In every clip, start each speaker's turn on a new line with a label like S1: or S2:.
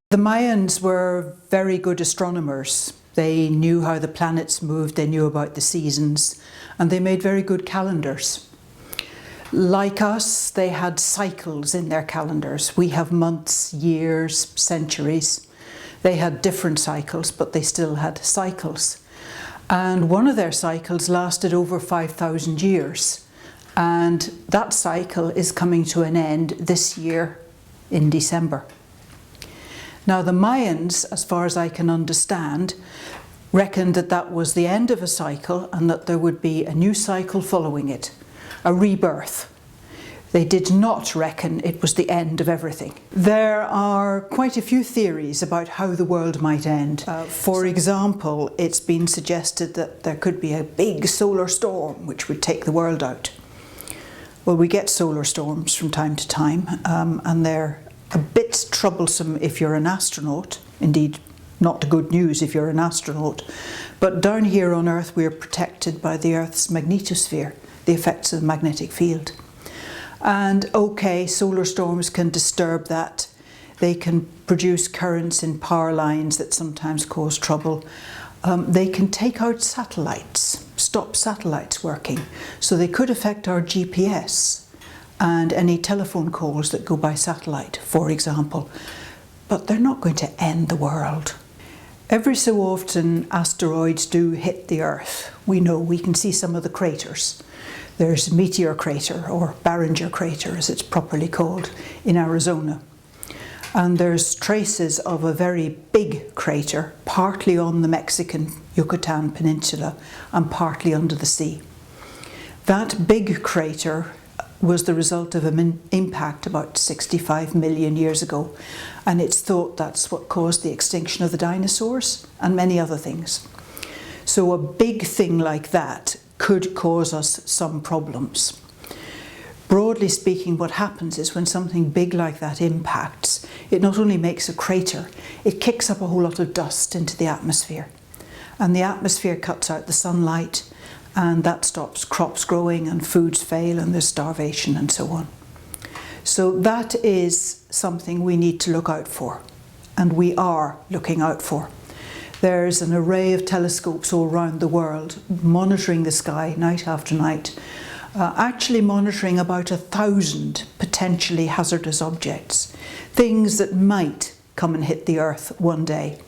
S1: The Mayans were very good astronomers. They knew how the planets moved, they knew about the seasons, and they made very good calendars. Like us, they had cycles in their calendars. We have months, years, centuries. They had different cycles, but they still had cycles. And one of their cycles lasted over 5,000 years. And that cycle is coming to an end this year in December. Now the Mayans, as far as I can understand, reckoned that that was the end of a cycle and that there would be a new cycle following it, a rebirth. They did not reckon it was the end of everything. There are quite a few theories about how the world might end. For example, it's been suggested that there could be a big solar storm which would take the world out. Well, we get solar storms from time to time, and they're a bit troublesome if you're an astronaut. Indeed, not good news if you're an astronaut. But down here on Earth, we're protected by the Earth's magnetosphere, the effects of the magnetic field. And okay, solar storms can disturb that. They can produce currents in power lines that sometimes cause trouble. They can take out satellites, stop satellites working. So they could affect our GPS and any telephone calls that go by satellite, for example. But they're not going to end the world. Every so often asteroids do hit the Earth. We know, we can see some of the craters. There's Meteor Crater, or Barringer Crater as it's properly called, in Arizona. And there's traces of a very big crater, partly on the Mexican Yucatan Peninsula and partly under the sea. That big crater was the result of an impact about 65 million years ago, and it's thought that's what caused the extinction of the dinosaurs and many other things. So a big thing like that could cause us some problems. Broadly speaking, what happens is when something big like that impacts, it not only makes a crater, it kicks up a whole lot of dust into the atmosphere. And the atmosphere cuts out the sunlight, and that stops crops growing and foods fail and there's starvation and so on. So that is something we need to look out for, and we are looking out for. There's an array of telescopes all around the world monitoring the sky night after night, actually monitoring about 1,000 potentially hazardous objects, things that might come and hit the Earth one day.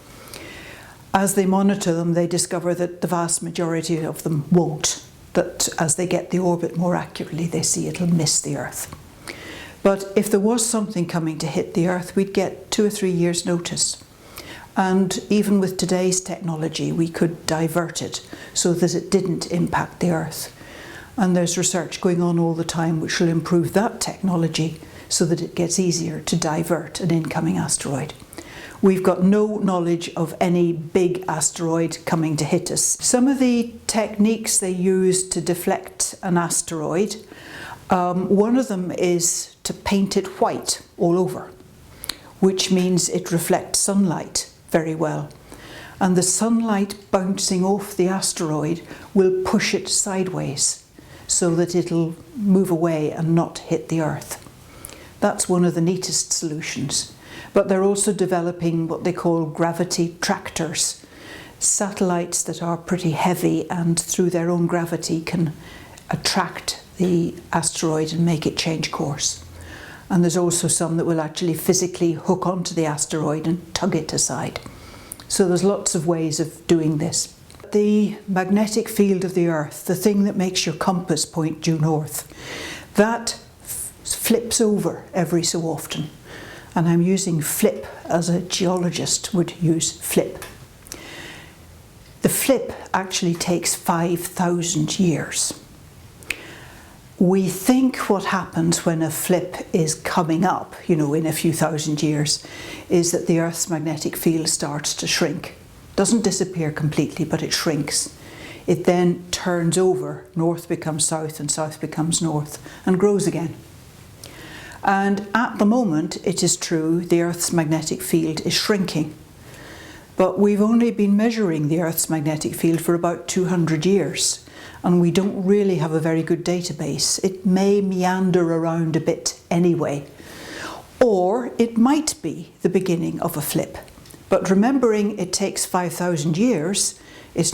S1: As they monitor them, they discover that the vast majority of them won't, that as they get the orbit more accurately, they see it'll miss the Earth. But if there was something coming to hit the Earth, we'd get 2 or 3 years' notice. And even with today's technology, we could divert it so that it didn't impact the Earth. And there's research going on all the time which will improve that technology so that it gets easier to divert an incoming asteroid. We've got no knowledge of any big asteroid coming to hit us. Some of the techniques they use to deflect an asteroid, one of them is to paint it white all over, which means it reflects sunlight very well. And the sunlight bouncing off the asteroid will push it sideways so that it'll move away and not hit the Earth. That's one of the neatest solutions. But they're also developing what they call gravity tractors, satellites that are pretty heavy and through their own gravity can attract the asteroid and make it change course. And there's also some that will actually physically hook onto the asteroid and tug it aside. So there's lots of ways of doing this. The magnetic field of the Earth, the thing that makes your compass point due north, that flips over every so often. And I'm using flip as a geologist would use flip. The flip actually takes 5,000 years. We think what happens when a flip is coming up, in a few thousand years, is that the Earth's magnetic field starts to shrink. Doesn't disappear completely, but it shrinks. It then turns over, north becomes south and south becomes north, and grows again. And at the moment, it is true, the Earth's magnetic field is shrinking. But we've only been measuring the Earth's magnetic field for about 200 years, and we don't really have a very good database. It may meander around a bit anyway. Or it might be the beginning of a flip. But remembering it takes 5,000 years, it's